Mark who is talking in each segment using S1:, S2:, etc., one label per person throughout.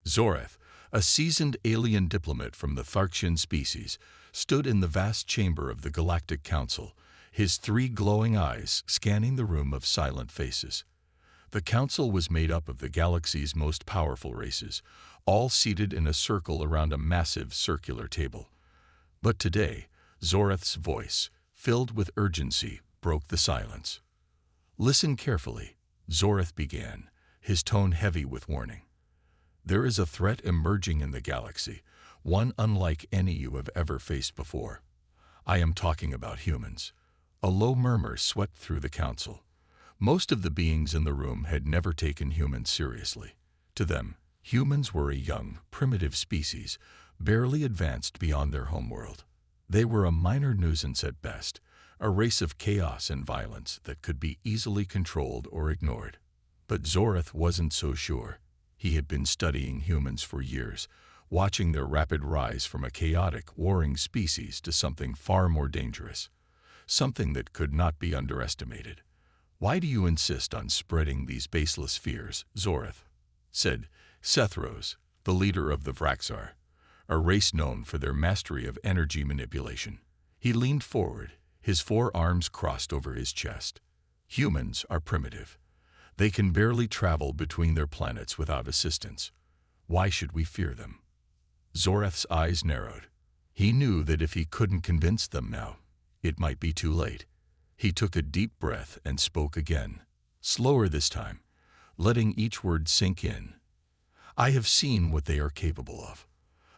S1: Zoreth, a seasoned alien diplomat from the Tharksian species, stood in the vast chamber of the Galactic Council, his three glowing eyes scanning the room of silent faces. The council was made up of the galaxy's most powerful races, all seated in a circle around a massive circular table. But today, Zoreth's voice, filled with urgency, broke the silence. "Listen carefully," Zoreth began, his tone heavy with warning. "There is a threat emerging in the galaxy, one unlike any you have ever faced before. I am talking about humans." A low murmur swept through the council. Most of the beings in the room had never taken humans seriously. To them, humans were a young, primitive species, barely advanced beyond their homeworld. They were a minor nuisance at best, a race of chaos and violence that could be easily controlled or ignored. But Zoreth wasn't so sure. He had been studying humans for years, watching their rapid rise from a chaotic, warring species to something far more dangerous, something that could not be underestimated. "Why do you insist on spreading these baseless fears, Zoreth?" said Sethros, the leader of the Vraxar, a race known for their mastery of energy manipulation. He leaned forward, his forearms crossed over his chest. "Humans are primitive. They can barely travel between their planets without assistance. Why should we fear them?" Zoreth's eyes narrowed. He knew that if he couldn't convince them now, it might be too late. He took a deep breath and spoke again, slower this time, letting each word sink in. "I have seen what they are capable of.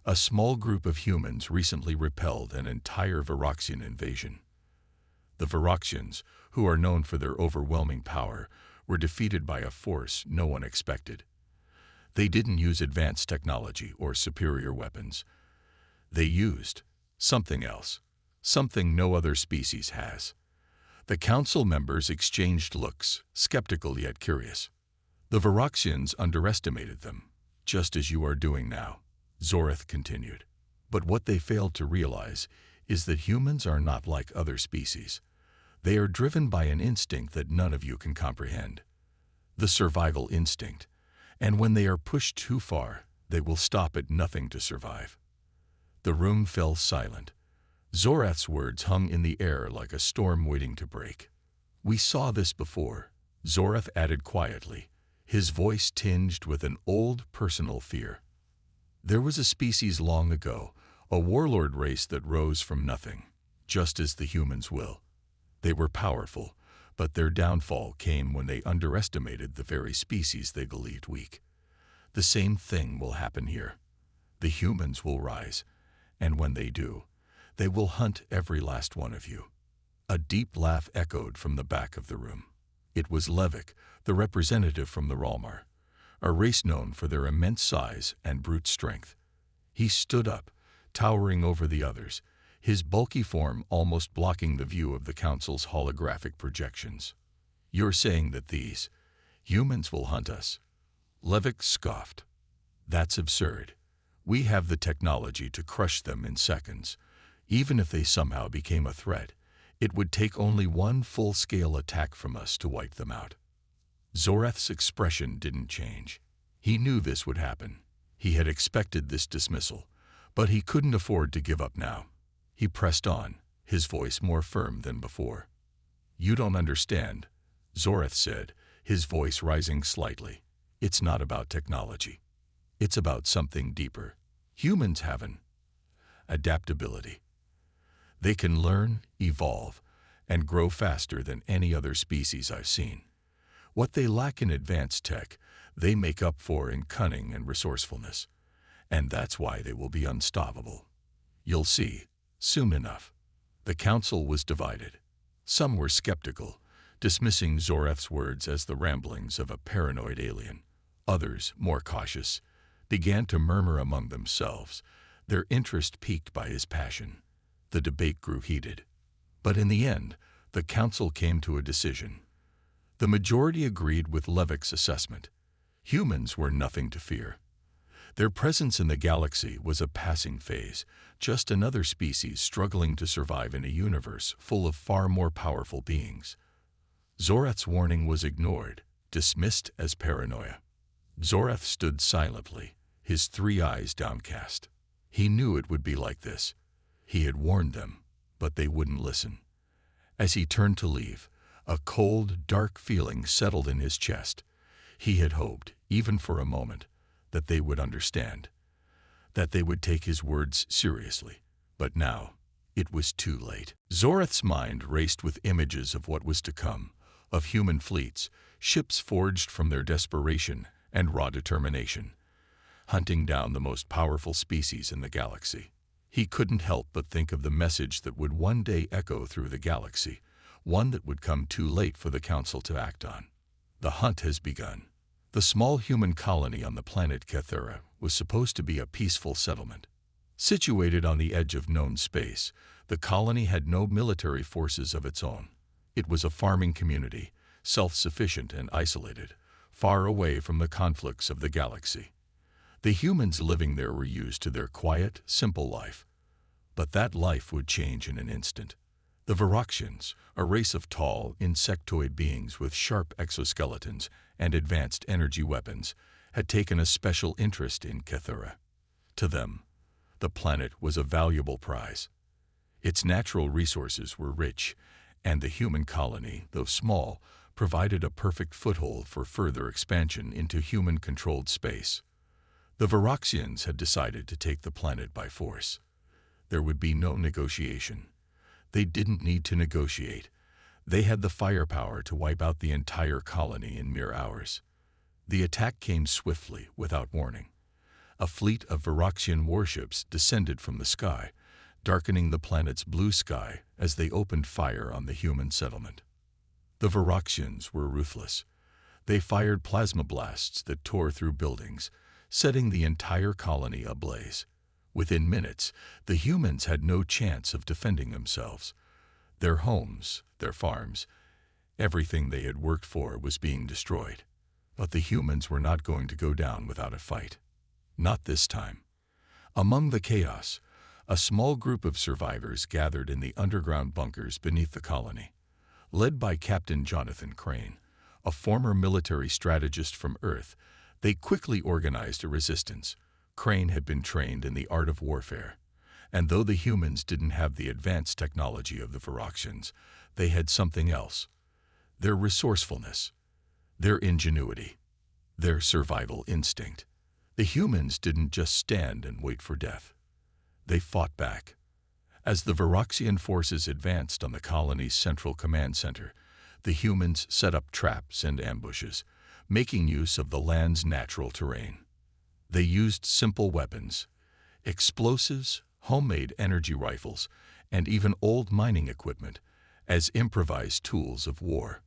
S1: A small group of humans recently repelled an entire Viraxian invasion. The Viraxians, who are known for their overwhelming power, were defeated by a force no one expected. They didn't use advanced technology or superior weapons. They used something else, something no other species has." The council members exchanged looks, skeptical yet curious. "The Viraxians underestimated them, just as you are doing now," Zoreth continued. "But what they failed to realize is that humans are not like other species. They are driven by an instinct that none of you can comprehend. The survival instinct. And when they are pushed too far, they will stop at nothing to survive." The room fell silent. Zoreth's words hung in the air like a storm waiting to break. "We saw this before," Zoreth added quietly, his voice tinged with an old personal fear. "There was a species long ago, a warlord race that rose from nothing, just as the humans will. They were powerful, but their downfall came when they underestimated the very species they believed weak. The same thing will happen here. The humans will rise, and when they do, they will hunt every last one of you." A deep laugh echoed from the back of the room. It was Levick, the representative from the Ralmar, a race known for their immense size and brute strength. He stood up, towering over the others, his bulky form almost blocking the view of the council's holographic projections. "You're saying that these humans will hunt us?" Levick scoffed. "That's absurd. We have the technology to crush them in seconds. Even if they somehow became a threat, it would take only one full-scale attack from us to wipe them out." Zoreth's expression didn't change. He knew this would happen. He had expected this dismissal, but he couldn't afford to give up now. He pressed on, his voice more firm than before. "You don't understand," Zoreth said, his voice rising slightly. "It's not about technology. It's about something deeper. Humans have an adaptability. They can learn, evolve, and grow faster than any other species I've seen. What they lack in advanced tech, they make up for in cunning and resourcefulness. And that's why they will be unstoppable. You'll see, soon enough." The council was divided. Some were skeptical, dismissing Zoreth's words as the ramblings of a paranoid alien. Others, more cautious, began to murmur among themselves, their interest piqued by his passion. The debate grew heated. But in the end, the council came to a decision. The majority agreed with Levick's assessment. Humans were nothing to fear. Their presence in the galaxy was a passing phase, just another species struggling to survive in a universe full of far more powerful beings. Zoreth's warning was ignored, dismissed as paranoia. Zoreth stood silently, his three eyes downcast. He knew it would be like this. He had warned them, but they wouldn't listen. As he turned to leave, a cold, dark feeling settled in his chest. He had hoped, even for a moment, that they would understand, that they would take his words seriously. But now, it was too late. Zorith's mind raced with images of what was to come, of human fleets, ships forged from their desperation and raw determination, hunting down the most powerful species in the galaxy. He couldn't help but think of the message that would one day echo through the galaxy, one that would come too late for the Council to act on. The hunt has begun. The small human colony on the planet Kethera was supposed to be a peaceful settlement. Situated on the edge of known space, the colony had no military forces of its own. It was a farming community, self-sufficient and isolated, far away from the conflicts of the galaxy. The humans living there were used to their quiet, simple life. But that life would change in an instant. The Veraxians, a race of tall, insectoid beings with sharp exoskeletons and advanced energy weapons, had taken a special interest in Kethera. To them, the planet was a valuable prize. Its natural resources were rich, and the human colony, though small, provided a perfect foothold for further expansion into human-controlled space. The Veraxians had decided to take the planet by force. There would be no negotiation. They didn't need to negotiate. They had the firepower to wipe out the entire colony in mere hours. The attack came swiftly, without warning. A fleet of Veraxian warships descended from the sky, darkening the planet's blue sky as they opened fire on the human settlement. The Veraxians were ruthless. They fired plasma blasts that tore through buildings, setting the entire colony ablaze. Within minutes, the humans had no chance of defending themselves. Their homes, their farms, everything they had worked for was being destroyed. But the humans were not going to go down without a fight. Not this time. Among the chaos, a small group of survivors gathered in the underground bunkers beneath the colony. Led by Captain Jonathan Crane, a former military strategist from Earth, they quickly organized a resistance. Crane had been trained in the art of warfare, and though the humans didn't have the advanced technology of the Veraxians, they had something else: their resourcefulness, their ingenuity, their survival instinct. The humans didn't just stand and wait for death. They fought back. As the Veraxian forces advanced on the colony's central command center, the humans set up traps and ambushes, making use of the land's natural terrain. They used simple weapons, explosives, homemade energy rifles, and even old mining equipment as improvised tools of war.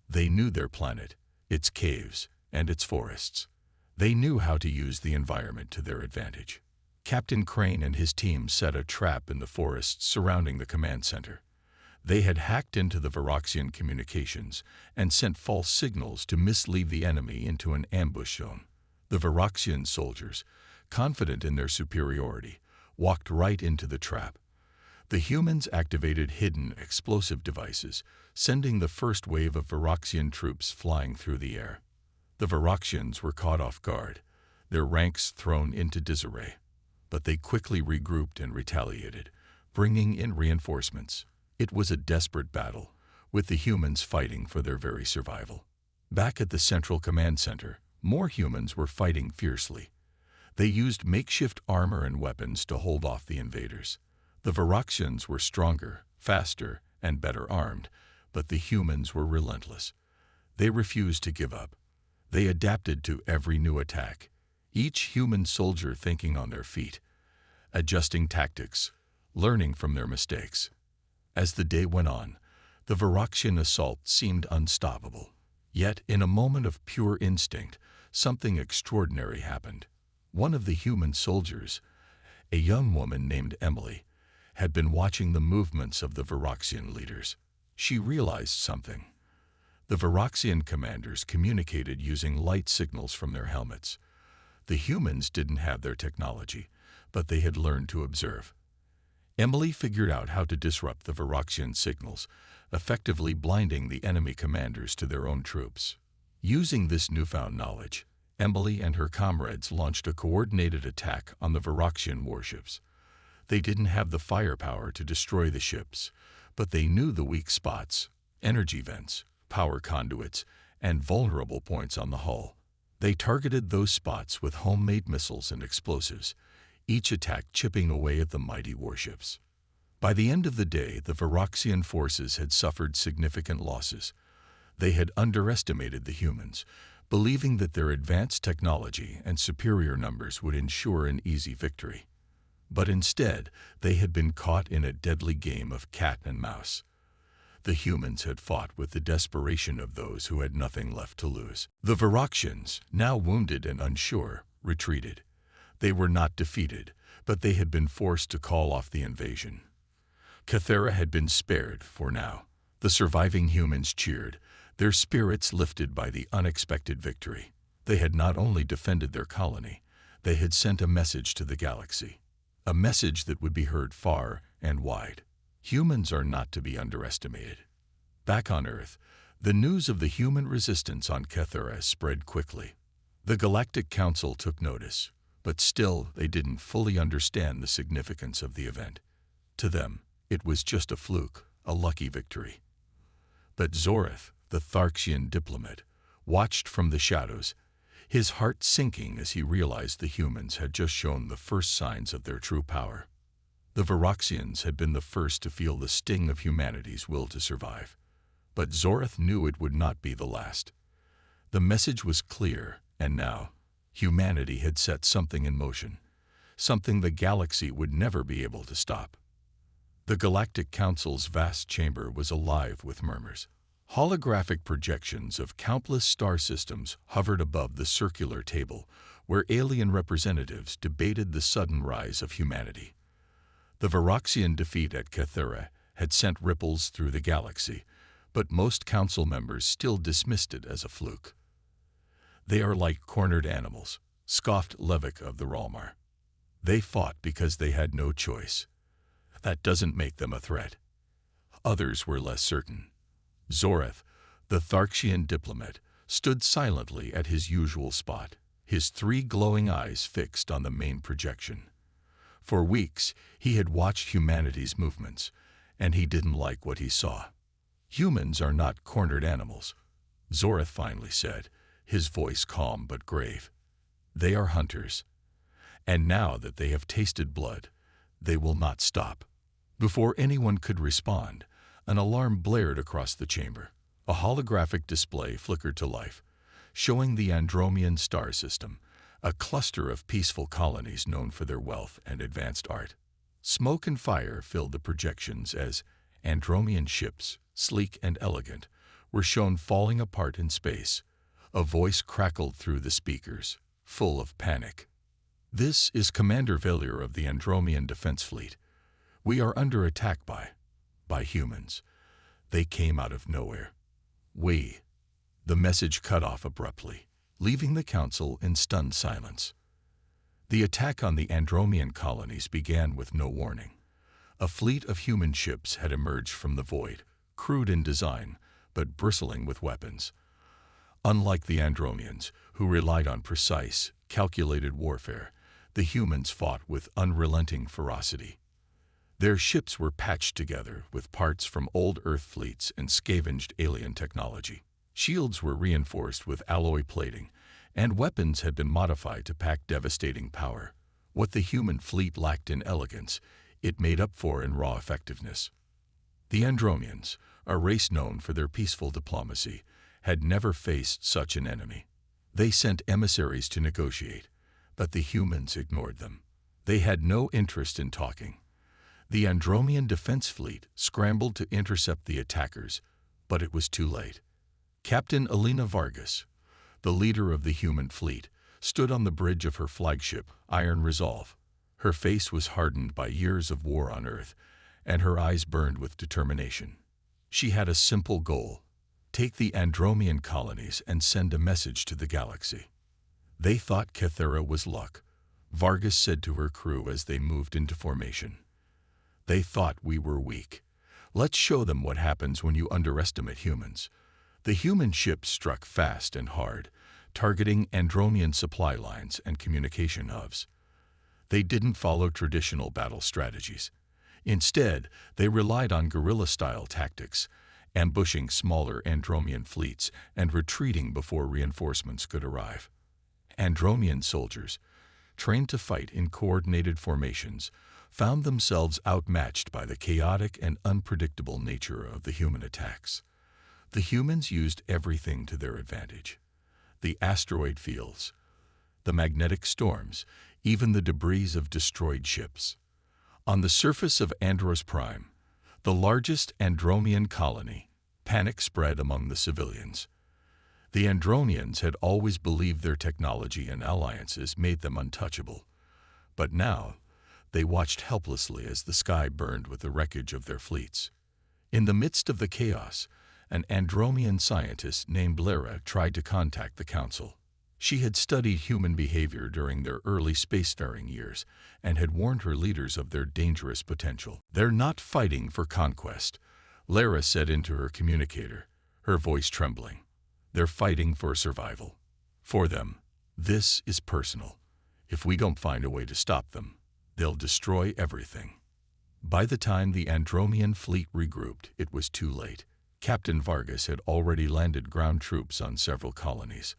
S1: They knew their planet, its caves, and its forests. They knew how to use the environment to their advantage. Captain Crane and his team set a trap in the forests surrounding the command center. They had hacked into the Veraxian communications and sent false signals to mislead the enemy into an ambush zone. The Veraxian soldiers, confident in their superiority, walked right into the trap. The humans activated hidden explosive devices, sending the first wave of Veraxian troops flying through the air. The Veraxians were caught off guard, their ranks thrown into disarray. But they quickly regrouped and retaliated, bringing in reinforcements. It was a desperate battle, with the humans fighting for their very survival. Back at the central command center, more humans were fighting fiercely. They used makeshift armor and weapons to hold off the invaders. The Veraxians were stronger, faster, and better armed, but the humans were relentless. They refused to give up. They adapted to every new attack, each human soldier thinking on their feet, adjusting tactics, learning from their mistakes. As the day went on, the Veraxian assault seemed unstoppable. Yet, in a moment of pure instinct, something extraordinary happened. One of the human soldiers, a young woman named Emily, had been watching the movements of the Veraxian leaders. She realized something. The Veraxian commanders communicated using light signals from their helmets. The humans didn't have their technology, but they had learned to observe. Emily figured out how to disrupt the Veraxian signals, effectively blinding the enemy commanders to their own troops. Using this newfound knowledge, Emily and her comrades launched a coordinated attack on the Viraxian warships. They didn't have the firepower to destroy the ships, but they knew the weak spots, energy vents, power conduits, and vulnerable points on the hull. They targeted those spots with homemade missiles and explosives, each attack chipping away at the mighty warships. By the end of the day, the Viraxian forces had suffered significant losses. They had underestimated the humans, believing that their advanced technology and superior numbers would ensure an easy victory. But instead, they had been caught in a deadly game of cat and mouse. The humans had fought with the desperation of those who had nothing left to lose. The Viraxians, now wounded and unsure, retreated. They were not defeated, but they had been forced to call off the invasion. Kythera had been spared for now. The surviving humans cheered, their spirits lifted by the unexpected victory. They had not only defended their colony, they had sent a message to the galaxy. A message that would be heard far and wide. Humans are not to be underestimated. Back on Earth, the news of the human resistance on Kythera spread quickly. The Galactic Council took notice, but still they didn't fully understand the significance of the event. To them, it was just a fluke, a lucky victory. But Zoreth, the Tharxian diplomat, watched from the shadows, his heart sinking as he realized the humans had just shown the first signs of their true power. The Viraxians had been the first to feel the sting of humanity's will to survive. But Zoreth knew it would not be the last. The message was clear, and now, humanity had set something in motion, something the galaxy would never be able to stop. The Galactic Council's vast chamber was alive with murmurs. Holographic projections of countless star systems hovered above the circular table where alien representatives debated the sudden rise of humanity. The Viraxian defeat at Kythera had sent ripples through the galaxy, but most council members still dismissed it as a fluke. "They are like cornered animals," scoffed Levick of the Ralmar. "They fought because they had no choice. That doesn't make them a threat." Others were less certain. Zoreth, the Tharxian diplomat, stood silently at his usual spot, his three glowing eyes fixed on the main projection. For weeks, he had watched humanity's movements, and he didn't like what he saw. "Humans are not cornered animals," Zoreth finally said, his voice calm but grave. "They are hunters. And now that they have tasted blood, they will not stop." Before anyone could respond, an alarm blared across the chamber. A holographic display flickered to life, showing the Andromean star system, a cluster of peaceful colonies known for their wealth and advanced art. Smoke and fire filled the projections as Andromean ships, sleek and elegant, were shown falling apart in space. A voice crackled through the speakers, full of panic. "This is Commander Valier of the Andromean Defense Fleet. We are under attack by humans. They came out of nowhere." The message cut off abruptly, leaving the council in stunned silence. The attack on the Andromean colonies began with no warning. A fleet of human ships had emerged from the void, crude in design, but bristling with weapons. Unlike the Andromeans, who relied on precise, calculated warfare, the humans fought with unrelenting ferocity. Their ships were patched together with parts from old Earth fleets and scavenged alien technology. Shields were reinforced with alloy plating, and weapons had been modified to pack devastating power. What the human fleet lacked in elegance, it made up for in raw effectiveness. The Andromeans, a race known for their peaceful diplomacy, had never faced such an enemy. They sent emissaries to negotiate, but the humans ignored them. They had no interest in talking. The Andromean Defense Fleet scrambled to intercept the attackers, but it was too late. Captain Elena Vargas, the leader of the human fleet, stood on the bridge of her flagship, Iron Resolve. Her face was hardened by years of war on Earth, and her eyes burned with determination. She had a simple goal: take the Andromean colonies and send a message to the galaxy. "They thought Kythera was luck," Vargas said to her crew as they moved into formation. "They thought we were weak. Let's show them what happens when you underestimate humans." The human ships struck fast and hard, targeting Andromean supply lines and communication hubs. They didn't follow traditional battle strategies. Instead, they relied on guerrilla-style tactics, ambushing smaller Andromean fleets and retreating before reinforcements could arrive. Andromean soldiers, trained to fight in coordinated formations, found themselves outmatched by the chaotic and unpredictable nature of the human attacks. The humans used everything to their advantage: the asteroid fields, the magnetic storms, even the debris of destroyed ships. On the surface of Andros Prime, the largest Andromean colony, panic spread among the civilians. The Andronians had always believed their technology and alliances made them untouchable, but now they watched helplessly as the sky burned with the wreckage of their fleets. In the midst of the chaos, an Andromean scientist named Lara tried to contact the Council. She had studied human behavior during their early spacefaring years and had warned her leaders of their dangerous potential. "They're not fighting for conquest," Lara said into her communicator, her voice trembling. "They're fighting for survival. For them, this is personal. If we don't find a way to stop them, they'll destroy everything." By the time the Andromean fleet regrouped, it was too late. Captain Vargas had already landed ground troops on several colonies.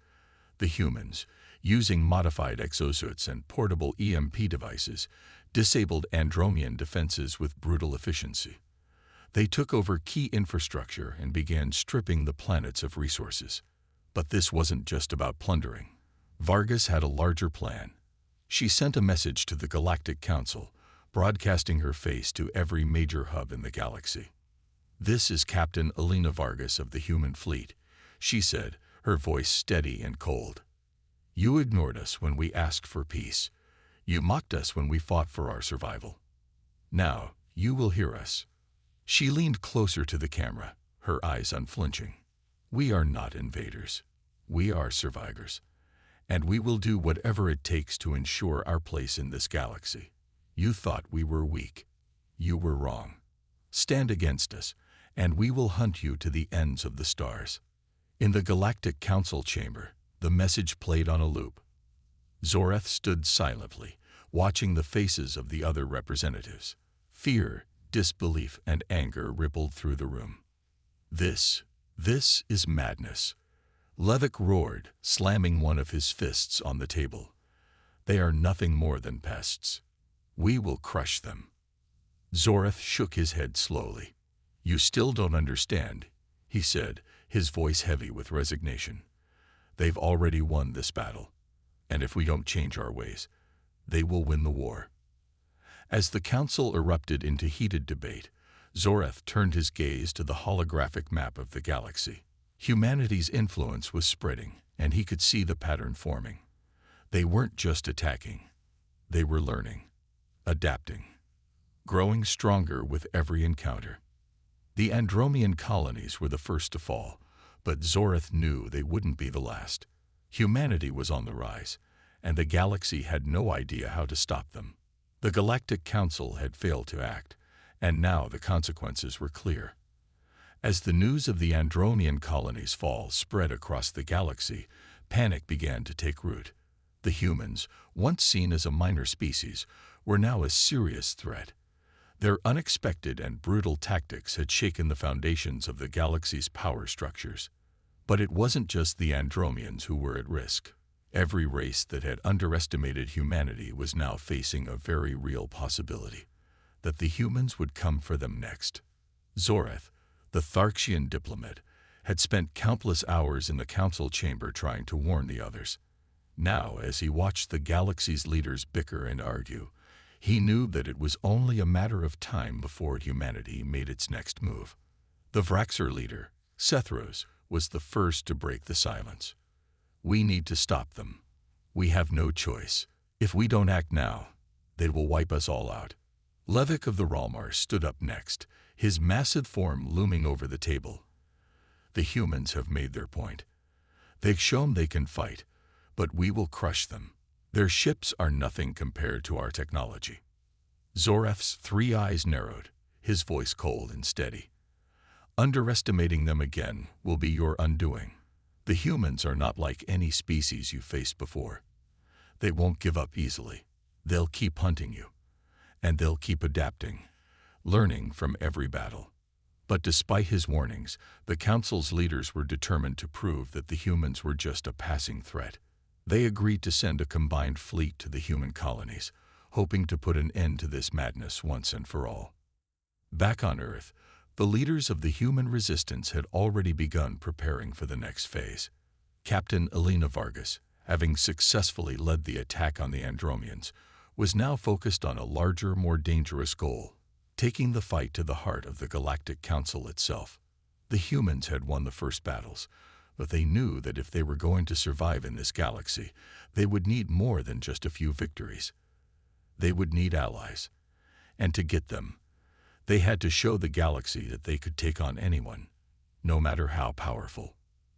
S1: The humans, using modified exosuits and portable EMP devices, disabled Andromean defenses with brutal efficiency. They took over key infrastructure and began stripping the planets of resources. But this wasn't just about plundering. Vargas had a larger plan. She sent a message to the Galactic Council, broadcasting her face to every major hub in the galaxy. "This is Captain Elena Vargas of the human fleet," she said, her voice steady and cold. "You ignored us when we asked for peace. You mocked us when we fought for our survival. Now, you will hear us." She leaned closer to the camera, her eyes unflinching. "We are not invaders. We are survivors. And we will do whatever it takes to ensure our place in this galaxy. You thought we were weak. You were wrong. Stand against us, and we will hunt you to the ends of the stars." In the Galactic Council chamber, the message played on a loop. Zoreth stood silently, watching the faces of the other representatives. Fear, disbelief, and anger rippled through the room. This is madness," Levick roared, slamming one of his fists on the table. "They are nothing more than pests. We will crush them." Zoreth shook his head slowly. "You still don't understand," he said, his voice heavy with resignation. "They've already won this battle, and if we don't change our ways, they will win the war." As the council erupted into heated debate, Zoreth turned his gaze to the holographic map of the galaxy. Humanity's influence was spreading, and he could see the pattern forming. They weren't just attacking. They were learning, adapting, growing stronger with every encounter. The Andromean colonies were the first to fall, but Zoreth knew they wouldn't be the last. Humanity was on the rise, and the galaxy had no idea how to stop them. The Galactic Council had failed to act, and now the consequences were clear. As the news of the Andromean colonies' fall spread across the galaxy, panic began to take root. The humans, once seen as a minor species, were now a serious threat. Their unexpected and brutal tactics had shaken the foundations of the galaxy's power structures. But it wasn't just the Andromeans who were at risk. Every race that had underestimated humanity was now facing a very real possibility that the humans would come for them next. Zoreth, the Tharxian diplomat, had spent countless hours in the council chamber trying to warn the others. Now, as he watched the galaxy's leaders bicker and argue, he knew that it was only a matter of time before humanity made its next move. The Vraxer leader, Sethros, was the first to break the silence. "We need to stop them. We have no choice. If we don't act now, they will wipe us all out." Levick of the Ralmar stood up next, his massive form looming over the table. "The humans have made their point. They've shown they can fight, but we will crush them. Their ships are nothing compared to our technology." Zoreth's three eyes narrowed, his voice cold and steady. "Underestimating them again will be your undoing. The humans are not like any species you've faced before. They won't give up easily. They'll keep hunting you, and they'll keep adapting, learning from every battle. But despite his warnings, the Council's leaders were determined to prove that the humans were just a passing threat. They agreed to send a combined fleet to the human colonies, hoping to put an end to this madness once and for all. Back on Earth, the leaders of the human resistance had already begun preparing for the next phase. Captain Elena Vargas, having successfully led the attack on the Andromeans, was now focused on a larger, more dangerous goal, taking the fight to the heart of the Galactic Council itself. The humans had won the first battles, but they knew that if they were going to survive in this galaxy, they would need more than just a few victories. They would need allies, and to get them, they had to show the galaxy that they could take on anyone, no matter how powerful.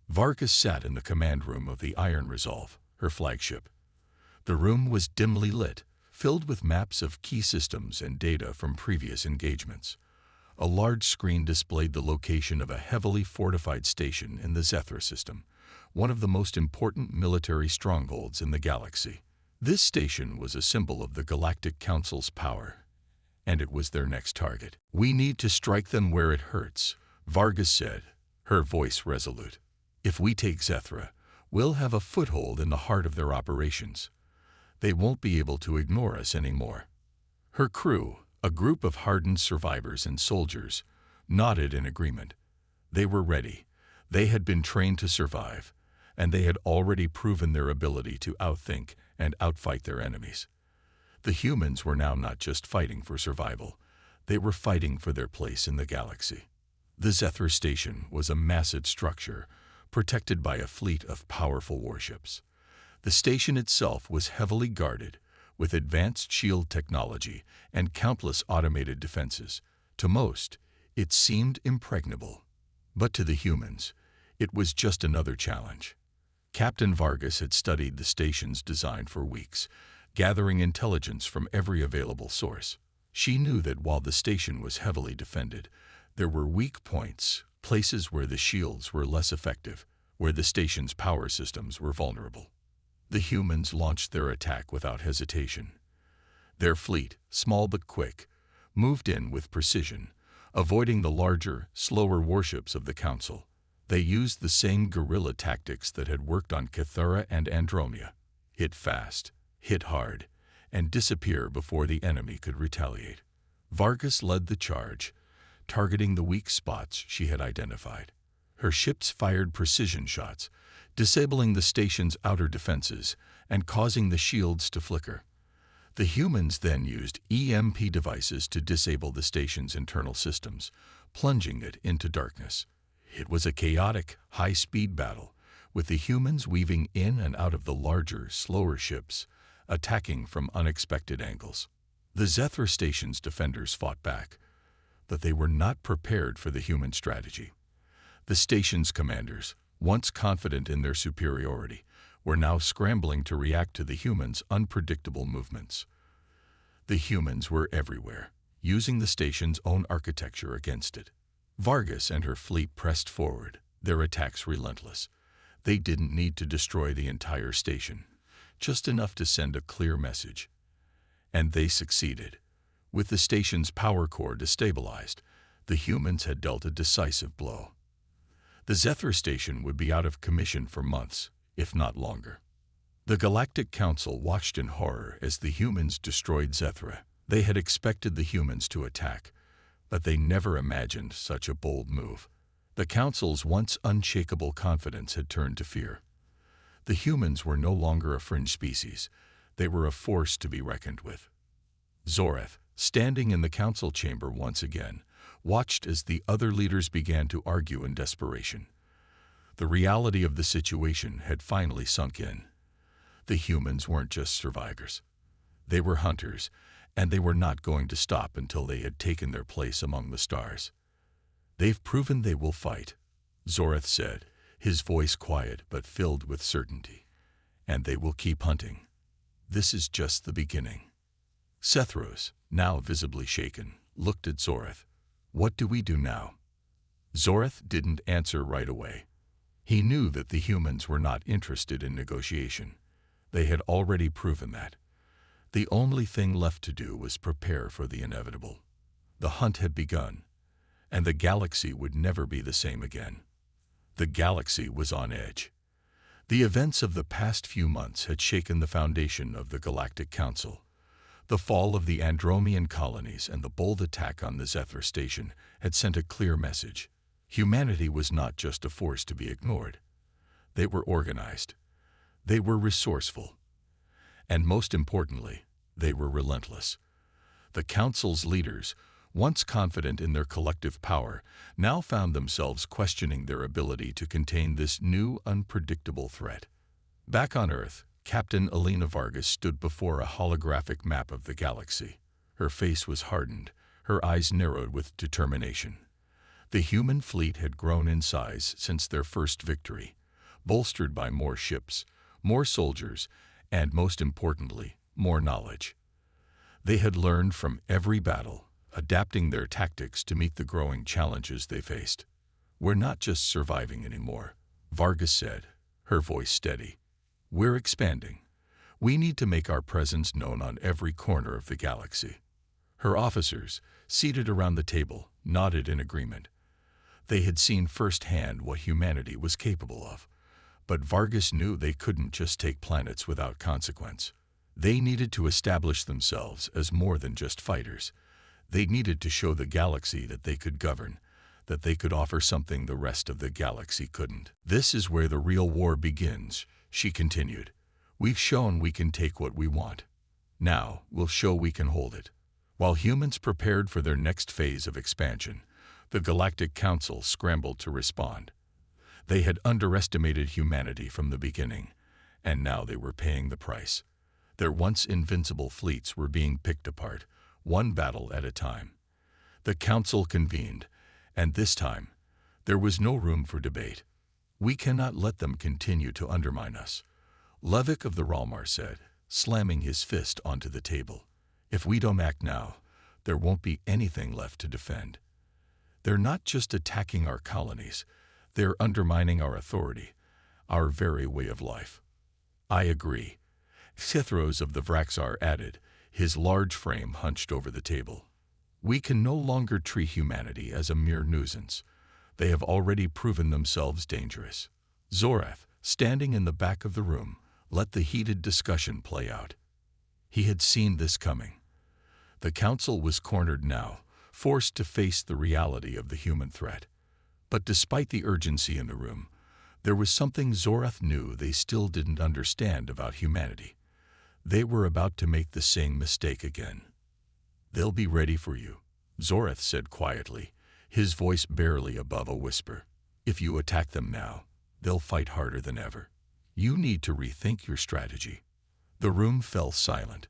S1: Vargas sat in the command room of the Iron Resolve, her flagship. The room was dimly lit, filled with maps of key systems and data from previous engagements. A large screen displayed the location of a heavily fortified station in the Zethra system, one of the most important military strongholds in the galaxy. This station was a symbol of the Galactic Council's power, and it was their next target. "We need to strike them where it hurts," Vargas said, her voice resolute. "If we take Zethra, we'll have a foothold in the heart of their operations. They won't be able to ignore us anymore." Her crew, a group of hardened survivors and soldiers, nodded in agreement. They were ready. They had been trained to survive, and they had already proven their ability to outthink and outfight their enemies. The humans were now not just fighting for survival. They were fighting for their place in the galaxy. The Zethra station was a massive structure, protected by a fleet of powerful warships. The station itself was heavily guarded, with advanced shield technology and countless automated defenses. To most, it seemed impregnable. But to the humans, it was just another challenge. Captain Vargas had studied the station's design for weeks, gathering intelligence from every available source. She knew that while the station was heavily defended, there were weak points, places where the shields were less effective, where the station's power systems were vulnerable. The humans launched their attack without hesitation. Their fleet, small but quick, moved in with precision, avoiding the larger, slower warships of the Council. They used the same guerrilla tactics that had worked on Cathura and Andromeda: hit fast, hit hard, and disappear before the enemy could retaliate. Vargas led the charge, targeting the weak spots she had identified. Her ships fired precision shots, disabling the station's outer defenses and causing the shields to flicker. The humans then used EMP devices to disable the station's internal systems, plunging it into darkness. It was a chaotic, high-speed battle, with the humans weaving in and out of the larger, slower ships, attacking from unexpected angles. The Zethra station's defenders fought back, but they were not prepared for the human strategy. The station's commanders, once confident in their superiority, were now scrambling to react to the humans' unpredictable movements. The humans were everywhere, using the station's own architecture against it. Vargas and her fleet pressed forward, their attacks relentless. They didn't need to destroy the entire station, just enough to send a clear message. And they succeeded. With the station's power core destabilized, the humans had dealt a decisive blow. The Zethra station would be out of commission for months, if not longer. The Galactic Council watched in horror as the humans destroyed Zethra. They had expected the humans to attack, but they never imagined such a bold move. The Council's once unshakable confidence had turned to fear. The humans were no longer a fringe species. They were a force to be reckoned with. Zoreth, standing in the Council chamber once again, watched as the other leaders began to argue in desperation. The reality of the situation had finally sunk in. The humans weren't just survivors. They were hunters, and they were not going to stop until they had taken their place among the stars. "They've proven they will fight," Zoreth said, his voice quiet but filled with certainty. "And they will keep hunting. This is just the beginning." Sethros, now visibly shaken, looked at Zoreth. "What do we do now?" Zoreth didn't answer right away. He knew that the humans were not interested in negotiation. They had already proven that. The only thing left to do was prepare for the inevitable. The hunt had begun, and the galaxy would never be the same again. The galaxy was on edge. The events of the past few months had shaken the foundation of the Galactic Council. The fall of the Andromean colonies and the bold attack on the Zethar station had sent a clear message. Humanity was not just a force to be ignored. They were organized. They were resourceful. And most importantly, they were relentless. The Council's leaders, once confident in their collective power, now found themselves questioning their ability to contain this new, unpredictable threat. Back on Earth, Captain Elena Vargas stood before a holographic map of the galaxy. Her face was hardened, her eyes narrowed with determination. The human fleet had grown in size since their first victory, bolstered by more ships, more soldiers, and most importantly, more knowledge. They had learned from every battle, adapting their tactics to meet the growing challenges they faced. "We're not just surviving anymore," Vargas said, her voice steady. "We're expanding. We need to make our presence known on every corner of the galaxy." Her officers, seated around the table, nodded in agreement. They had seen firsthand what humanity was capable of. But Vargas knew they couldn't just take planets without consequence. They needed to establish themselves as more than just fighters. They needed to show the galaxy that they could govern, that they could offer something the rest of the galaxy couldn't. "This is where the real war begins," she continued. "We've shown we can take what we want. Now we'll show we can hold it." While humans prepared for their next phase of expansion, the Galactic Council scrambled to respond. They had underestimated humanity from the beginning, and now they were paying the price. Their once invincible fleets were being picked apart, one battle at a time. The Council convened, and this time, there was no room for debate. "We cannot let them continue to undermine us," Levick of the Ralmar said, slamming his fist onto the table. "If we don't act now, there won't be anything left to defend. They're not just attacking our colonies, they're undermining our authority, our very way of life." "I agree," Sithros of the Vraxar added, his large frame hunched over the table. "We can no longer treat humanity as a mere nuisance. They have already proven themselves dangerous." Zorath, standing in the back of the room, let the heated discussion play out. He had seen this coming. The Council was cornered now, forced to face the reality of the human threat. But despite the urgency in the room, there was something Zorath knew they still didn't understand about humanity. They were about to make the same mistake again. "They'll be ready for you," Zorath said quietly, his voice barely above a whisper. "If you attack them now, they'll fight harder than ever. You need to rethink your strategy." The room fell silent.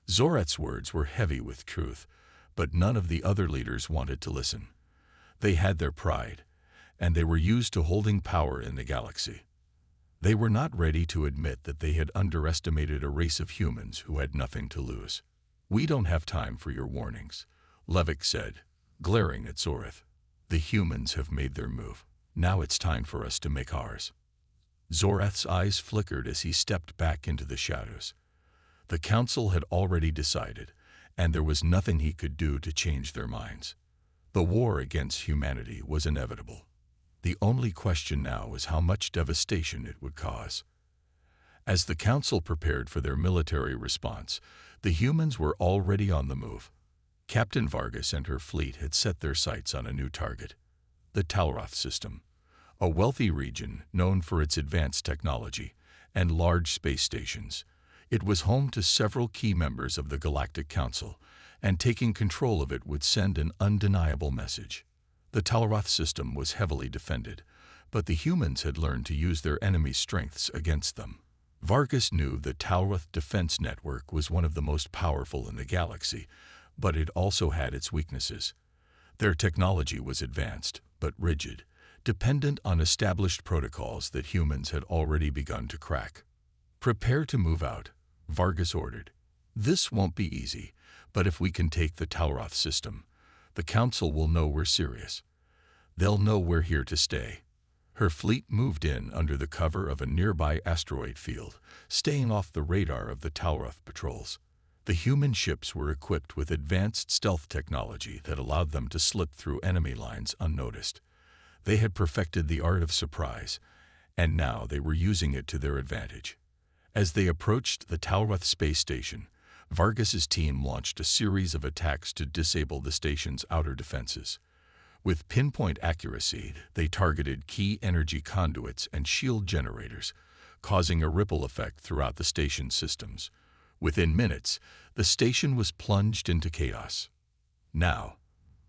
S1: Zorath's words were heavy with truth, but none of the other leaders wanted to listen. They had their pride, and they were used to holding power in the galaxy. They were not ready to admit that they had underestimated a race of humans who had nothing to lose. "We don't have time for your warnings," Levick said, glaring at Zorath. "The humans have made their move. Now it's time for us to make ours." Zorath's eyes flickered as he stepped back into the shadows. The Council had already decided, and there was nothing he could do to change their minds. The war against humanity was inevitable. The only question now was how much devastation it would cause. As the Council prepared for their military response, the humans were already on the move. Captain Vargas and her fleet had set their sights on a new target, the Talroth system, a wealthy region known for its advanced technology and large space stations. It was home to several key members of the Galactic Council, and taking control of it would send an undeniable message. The Talroth system was heavily defended, but the humans had learned to use their enemy's strengths against them. Vargas knew the Talroth defense network was one of the most powerful in the galaxy, but it also had its weaknesses. Their technology was advanced, but rigid, dependent on established protocols that humans had already begun to crack. "Prepare to move out," Vargas ordered. "This won't be easy, but if we can take the Talroth system, the Council will know we're serious. They'll know we're here to stay." Her fleet moved in under the cover of a nearby asteroid field, staying off the radar of the Talroth patrols. The human ships were equipped with advanced stealth technology that allowed them to slip through enemy lines unnoticed. They had perfected the art of surprise, and now they were using it to their advantage. As they approached the Talroth space station, Vargas's team launched a series of attacks to disable the station's outer defenses. With pinpoint accuracy, they targeted key energy conduits and shield generators, causing a ripple effect throughout the station's systems. Within minutes, the station was plunged into chaos. "Now,"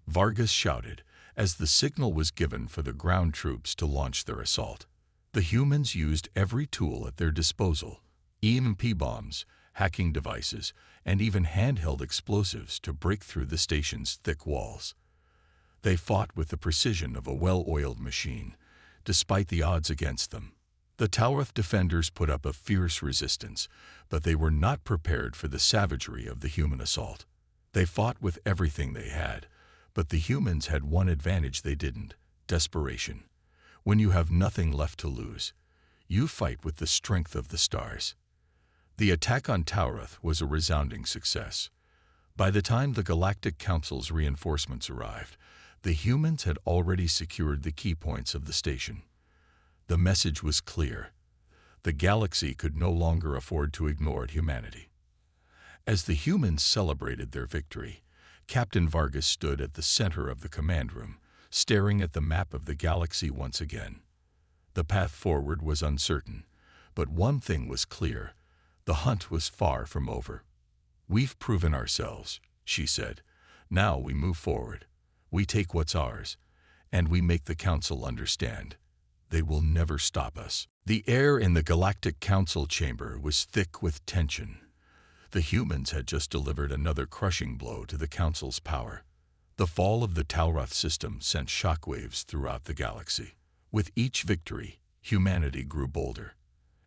S1: Vargas shouted, as the signal was given for the ground troops to launch their assault. The humans used every tool at their disposal: EMP bombs, hacking devices, and even handheld explosives to break through the station's thick walls. They fought with the precision of a well-oiled machine, despite the odds against them. The Talroth defenders put up a fierce resistance, but they were not prepared for the savagery of the human assault. They fought with everything they had, but the humans had one advantage they didn't: desperation. When you have nothing left to lose, you fight with the strength of the stars. The attack on Talroth was a resounding success. By the time the Galactic Council's reinforcements arrived, the humans had already secured the key points of the station. The message was clear: the galaxy could no longer afford to ignore humanity. As the humans celebrated their victory, Captain Vargas stood at the center of the command room, staring at the map of the galaxy once again. The path forward was uncertain, but one thing was clear: the hunt was far from over. "We've proven ourselves," she said. "Now we move forward. We take what's ours, and we make the Council understand. They will never stop us." The air in the Galactic Council chamber was thick with tension. The humans had just delivered another crushing blow to the Council's power. The fall of the Talroth system sent shockwaves throughout the galaxy. With each victory, humanity grew bolder.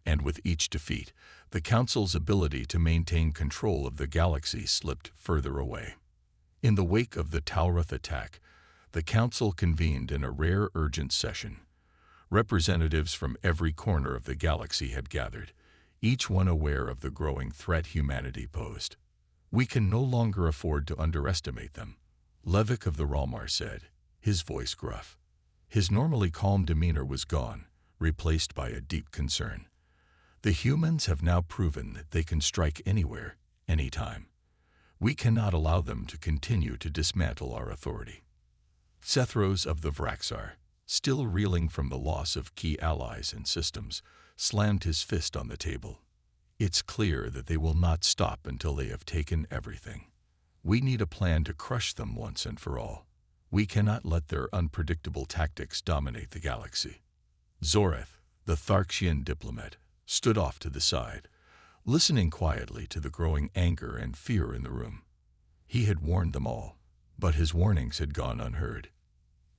S1: And with each defeat, the Council's ability to maintain control of the galaxy slipped further away. In the wake of the Talroth attack, the Council convened in a rare urgent session. Representatives from every corner of the galaxy had gathered, each one aware of the growing threat humanity posed. "We can no longer afford to underestimate them," Levick of the Ralmar said, his voice gruff. His normally calm demeanor was gone, replaced by a deep concern. "The humans have now proven that they can strike anywhere, anytime. We cannot allow them to continue to dismantle our authority." Sethros of the Vraxar, still reeling from the loss of key allies and systems, slammed his fist on the table. "It's clear that they will not stop until they have taken everything. We need a plan to crush them once and for all. We cannot let their unpredictable tactics dominate the galaxy." Zoreth, the Tharxian diplomat, stood off to the side, listening quietly to the growing anger and fear in the room. He had warned them all, but his warnings had gone unheard.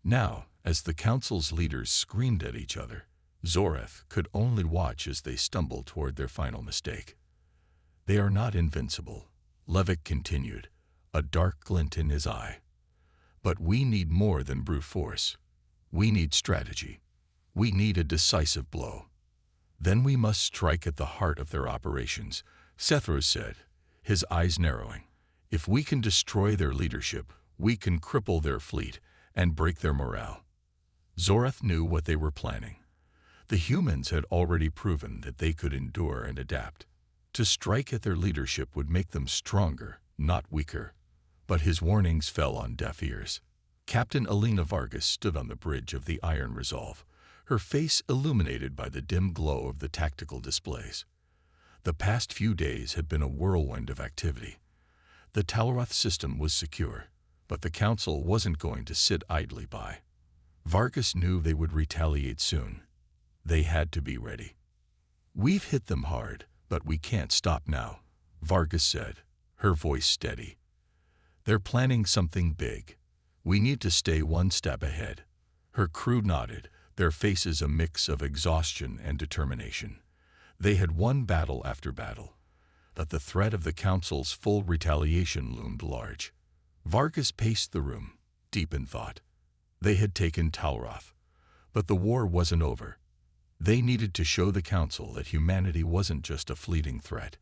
S1: Now, as the Council's leaders screamed at each other, Zoreth could only watch as they stumbled toward their final mistake. "They are not invincible," Levick continued, a dark glint in his eye. "But we need more than brute force. We need strategy. We need a decisive blow. Then we must strike at the heart of their operations," Sethros said, his eyes narrowing. "If we can destroy their leadership, we can cripple their fleet and break their morale." Zoreth knew what they were planning. The humans had already proven that they could endure and adapt. To strike at their leadership would make them stronger, not weaker. But his warnings fell on deaf ears. Captain Alina Vargas stood on the bridge of the Iron Resolve, her face illuminated by the dim glow of the tactical displays. The past few days had been a whirlwind of activity. The Talroth system was secure, but the Council wasn't going to sit idly by. Vargas knew they would retaliate soon. They had to be ready. "We've hit them hard, but we can't stop now," Vargas said, her voice steady. "They're planning something big. We need to stay one step ahead." Her crew nodded, their faces a mix of exhaustion and determination. They had won battle after battle, but the threat of the Council's full retaliation loomed large. Vargas paced the room, deep in thought. They had taken Talroth, But the war wasn't over. They needed to show the Council that humanity wasn't just a fleeting threat.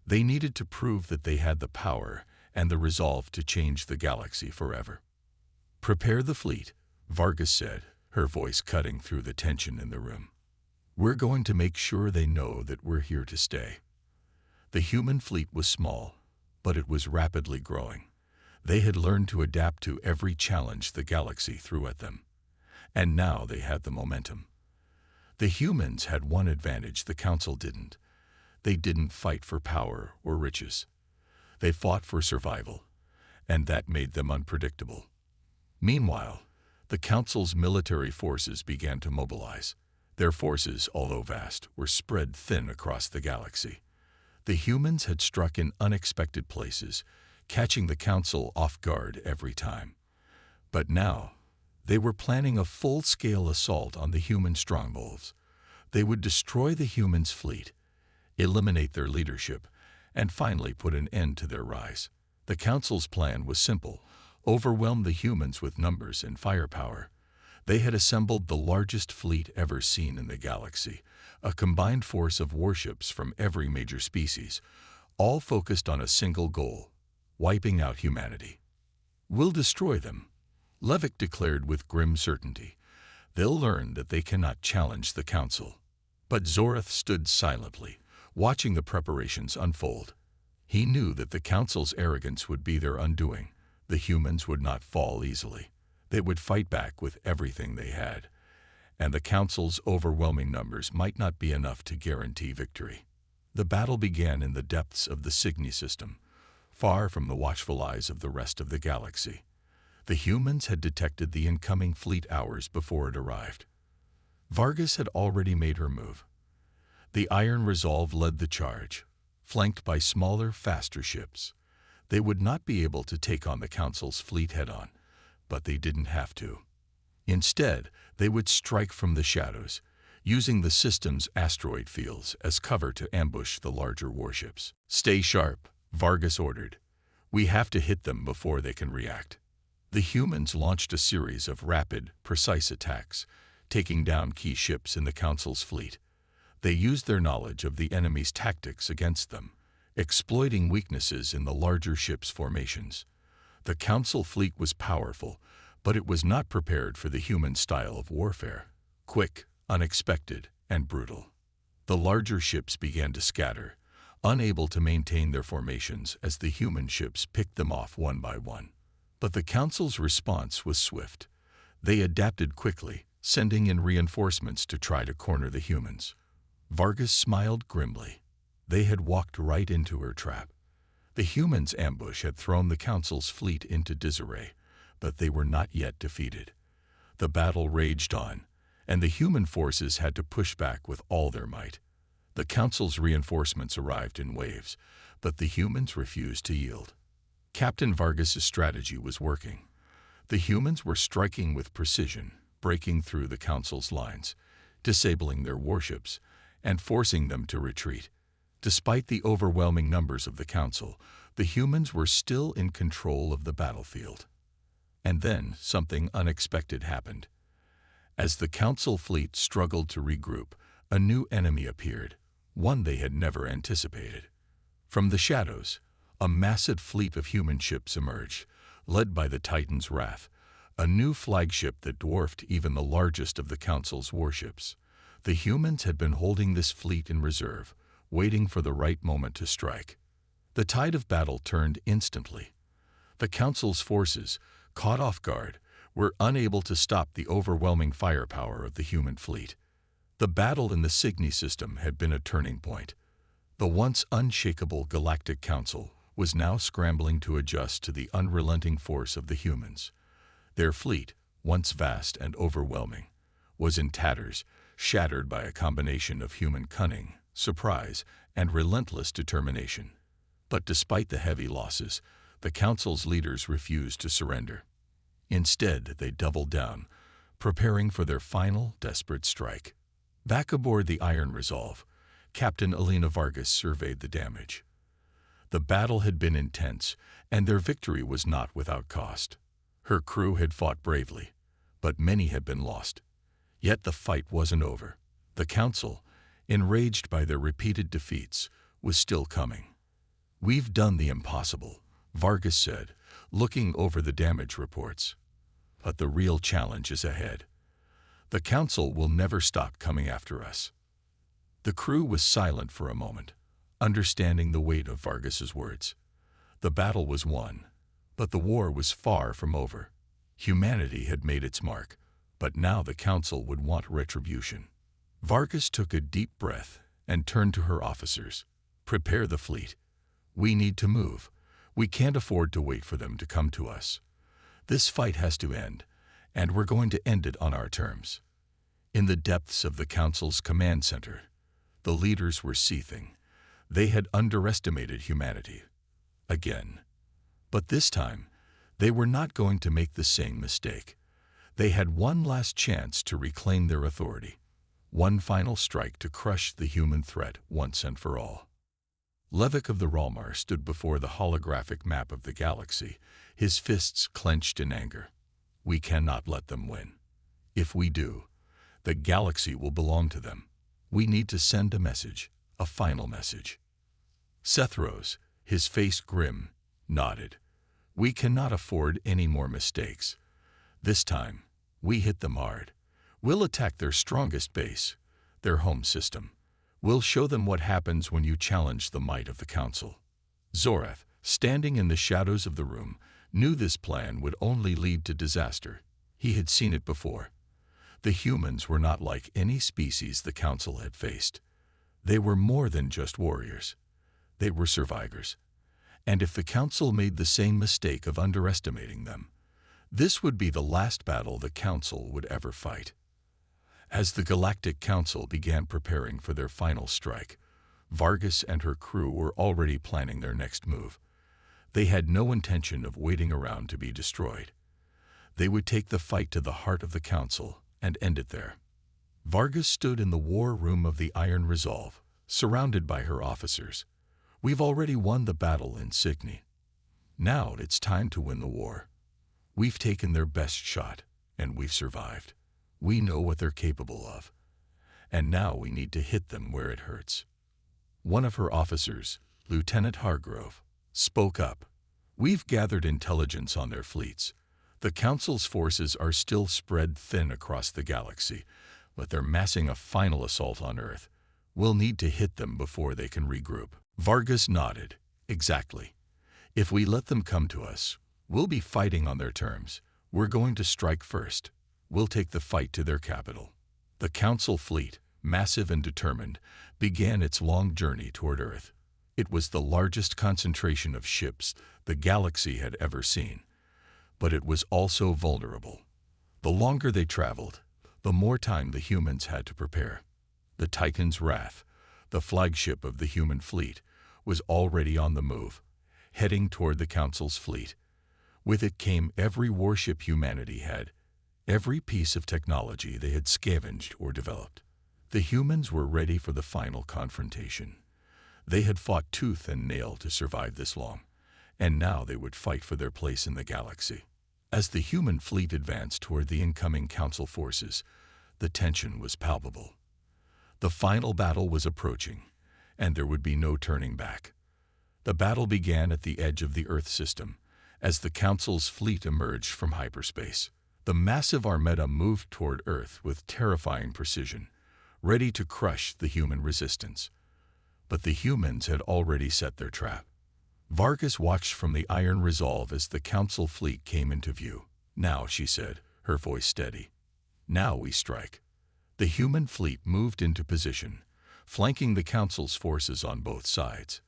S1: They needed to prove that they had the power and the resolve to change the galaxy forever. "Prepare the fleet," Vargas said, her voice cutting through the tension in the room. "We're going to make sure they know that we're here to stay." The human fleet was small, but it was rapidly growing. They had learned to adapt to every challenge the galaxy threw at them. And now they had the momentum. The humans had one advantage the Council didn't. They didn't fight for power or riches. They fought for survival, and that made them unpredictable. Meanwhile, the Council's military forces began to mobilize. Their forces, although vast, were spread thin across the galaxy. The humans had struck in unexpected places, catching the Council off guard every time. But now, they were planning a full-scale assault on the human strongholds. They would destroy the humans' fleet, eliminate their leadership, and finally put an end to their rise. The Council's plan was simple: overwhelm the humans with numbers and firepower. They had assembled the largest fleet ever seen in the galaxy, a combined force of warships from every major species, all focused on a single goal: wiping out humanity. "We'll destroy them," Levick declared with grim certainty. "They'll learn that they cannot challenge the Council." But Zorath stood silently, watching the preparations unfold. He knew that the Council's arrogance would be their undoing. The humans would not fall easily. They would fight back with everything they had, and the Council's overwhelming numbers might not be enough to guarantee victory. The battle began in the depths of the Cygni system, far from the watchful eyes of the rest of the galaxy. The humans had detected the incoming fleet hours before it arrived. Vargas had already made her move. The Iron Resolve led the charge, flanked by smaller, faster ships. They would not be able to take on the Council's fleet head-on, but they didn't have to. Instead, they would strike from the shadows, using the system's asteroid fields as cover to ambush the larger warships. "Stay sharp," Vargas ordered. "We have to hit them before they can react." The humans launched a series of rapid, precise attacks, taking down key ships in the Council's fleet. They used their knowledge of the enemy's tactics against them, exploiting weaknesses in the larger ships' formations. The Council fleet was powerful, but it was not prepared for the human style of warfare: quick, unexpected, and brutal. The larger ships began to scatter, unable to maintain their formations as the human ships picked them off one by one. But the Council's response was swift. They adapted quickly, sending in reinforcements to try to corner the humans. Vargas smiled grimly. They had walked right into her trap. The humans' ambush had thrown the Council's fleet into disarray, but they were not yet defeated. The battle raged on, and the human forces had to push back with all their might. The Council's reinforcements arrived in waves, but the humans refused to yield. Captain Vargas's strategy was working. The humans were striking with precision, breaking through the Council's lines, disabling their warships, and forcing them to retreat. Despite the overwhelming numbers of the Council, the humans were still in control of the battlefield. And then something unexpected happened. As the Council fleet struggled to regroup, a new enemy appeared, one they had never anticipated. From the shadows, a massive fleet of human ships emerged, led by the Titan's Wrath, a new flagship that dwarfed even the largest of the Council's warships. The humans had been holding this fleet in reserve, waiting for the right moment to strike. The tide of battle turned instantly. The Council's forces, caught off guard, were unable to stop the overwhelming firepower of the human fleet. The battle in the Cygni system had been a turning point. The once unshakable Galactic Council was now scrambling to adjust to the unrelenting force of the humans. Their fleet, once vast and overwhelming, was in tatters, shattered by a combination of human cunning, surprise, and relentless determination. But despite the heavy losses, the Council's leaders refused to surrender. Instead, they doubled down, preparing for their final, desperate strike. Back aboard the Iron Resolve, Captain Elena Vargas surveyed the damage. The battle had been intense, and their victory was not without cost. Her crew had fought bravely, but many had been lost. Yet the fight wasn't over. The Council, enraged by their repeated defeats, was still coming. "We've done the impossible," Vargas said, looking over the damage reports. "But the real challenge is ahead. The Council will never stop coming after us." The crew was silent for a moment, understanding the weight of Vargas's words. The battle was won, but the war was far from over. Humanity had made its mark, but now the Council would want retribution. Vargas took a deep breath and turned to her officers. "Prepare the fleet. We need to move. We can't afford to wait for them to come to us. This fight has to end, and we're going to end it on our terms." In the depths of the Council's command center, the leaders were seething. They had underestimated humanity. Again. But this time, they were not going to make the same mistake. They had one last chance to reclaim their authority. One final strike to crush the human threat once and for all. Levick of the Ralmar stood before the holographic map of the galaxy, his fists clenched in anger. "We cannot let them win. If we do, the galaxy will belong to them. We need to send a message, a final message." Sethros, his face grim, nodded. "We cannot afford any more mistakes. This time, we hit them hard. We'll attack their strongest base, their home system. We'll show them what happens when you challenge the might of the Council." Zorath, standing in the shadows of the room, knew this plan would only lead to disaster. He had seen it before. The humans were not like any species the Council had faced. They were more than just warriors. They were survivors. And if the Council made the same mistake of underestimating them, this would be the last battle the Council would ever fight. As the Galactic Council began preparing for their final strike, Vargas and her crew were already planning their next move. They had no intention of waiting around to be destroyed. They would take the fight to the heart of the Council and end it there. Vargas stood in the war room of the Iron Resolve, surrounded by her officers. "We've already won the battle in Signy. Now it's time to win the war. We've taken their best shot, and we've survived. We know what they're capable of. And now we need to hit them where it hurts." One of her officers, Lieutenant Hargrove, spoke up. "We've gathered intelligence on their fleets. The Council's forces are still spread thin across the galaxy, but they're massing a final assault on Earth. We'll need to hit them before they can regroup." Vargas nodded. "Exactly. If we let them come to us, we'll be fighting on their terms. We're going to strike first. We'll take the fight to their capital." The Council fleet, massive and determined, began its long journey toward Earth. It was the largest concentration of ships the galaxy had ever seen. But it was also vulnerable. The longer they traveled, the more time the humans had to prepare. The Titan's Wrath, the flagship of the human fleet, was already on the move, heading toward the Council's fleet. With it came every warship humanity had, every piece of technology they had scavenged or developed. The humans were ready for the final confrontation. They had fought tooth and nail to survive this long, and now they would fight for their place in the galaxy. As the human fleet advanced toward the incoming Council forces, the tension was palpable. The final battle was approaching, and there would be no turning back. The battle began at the edge of the Earth system, as the Council's fleet emerged from hyperspace. The massive armada moved toward Earth with terrifying precision, ready to crush the human resistance. But the humans had already set their trap. Vargas watched from the Iron Resolve as the Council fleet came into view. "Now," she said, her voice steady. "Now we strike." The human fleet moved into position, flanking the Council's forces on both sides.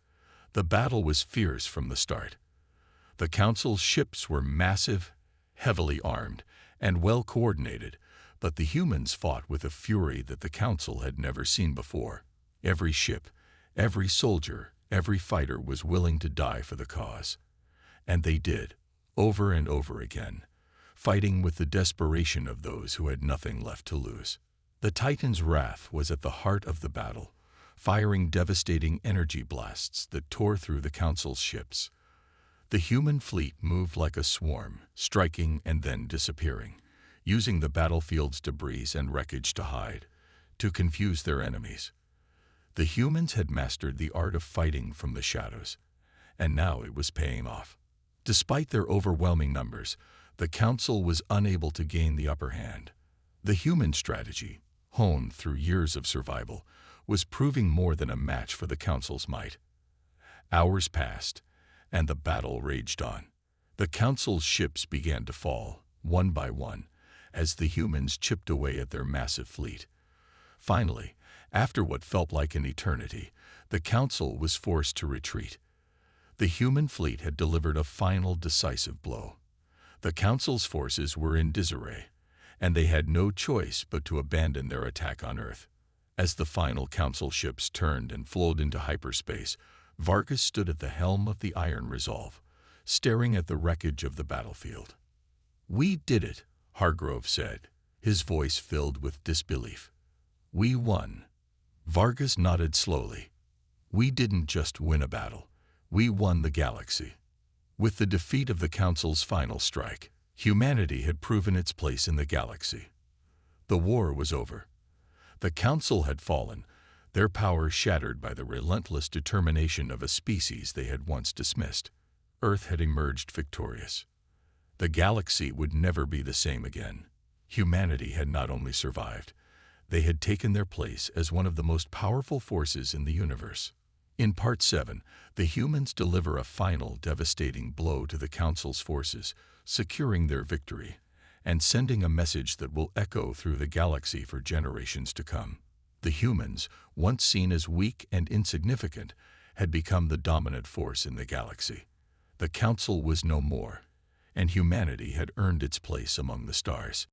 S1: The battle was fierce from the start. The Council's ships were massive, heavily armed, and well coordinated, but the humans fought with a fury that the Council had never seen before. Every ship, every soldier, every fighter was willing to die for the cause. And they did, over and over again, fighting with the desperation of those who had nothing left to lose. The Titan's Wrath was at the heart of the battle, firing devastating energy blasts that tore through the Council's ships. The human fleet moved like a swarm, striking and then disappearing, using the battlefield's debris and wreckage to hide, to confuse their enemies. The humans had mastered the art of fighting from the shadows, and now it was paying off. Despite their overwhelming numbers, the Council was unable to gain the upper hand. The human strategy, honed through years of survival, was proving more than a match for the Council's might. Hours passed, and the battle raged on. The Council's ships began to fall, one by one, as the humans chipped away at their massive fleet. Finally, after what felt like an eternity, the Council was forced to retreat. The human fleet had delivered a final decisive blow. The Council's forces were in disarray, and they had no choice but to abandon their attack on Earth. As the final Council ships turned and flowed into hyperspace, Vargas stood at the helm of the Iron Resolve, staring at the wreckage of the battlefield. "We did it," Hargrove said, his voice filled with disbelief. "We won." Vargas nodded slowly. "We didn't just win a battle. We won the galaxy." With the defeat of the Council's final strike, humanity had proven its place in the galaxy. The war was over. The Council had fallen, their power shattered by the relentless determination of a species they had once dismissed. Earth had emerged victorious. The galaxy would never be the same again. Humanity had not only survived, they had taken their place as one of the most powerful forces in the universe. In Part 7, the humans deliver a final devastating blow to the Council's forces, securing their victory and sending a message that will echo through the galaxy for generations to come. The humans, once seen as weak and insignificant, had become the dominant force in the galaxy. The Council was no more, and humanity had earned its place among the stars.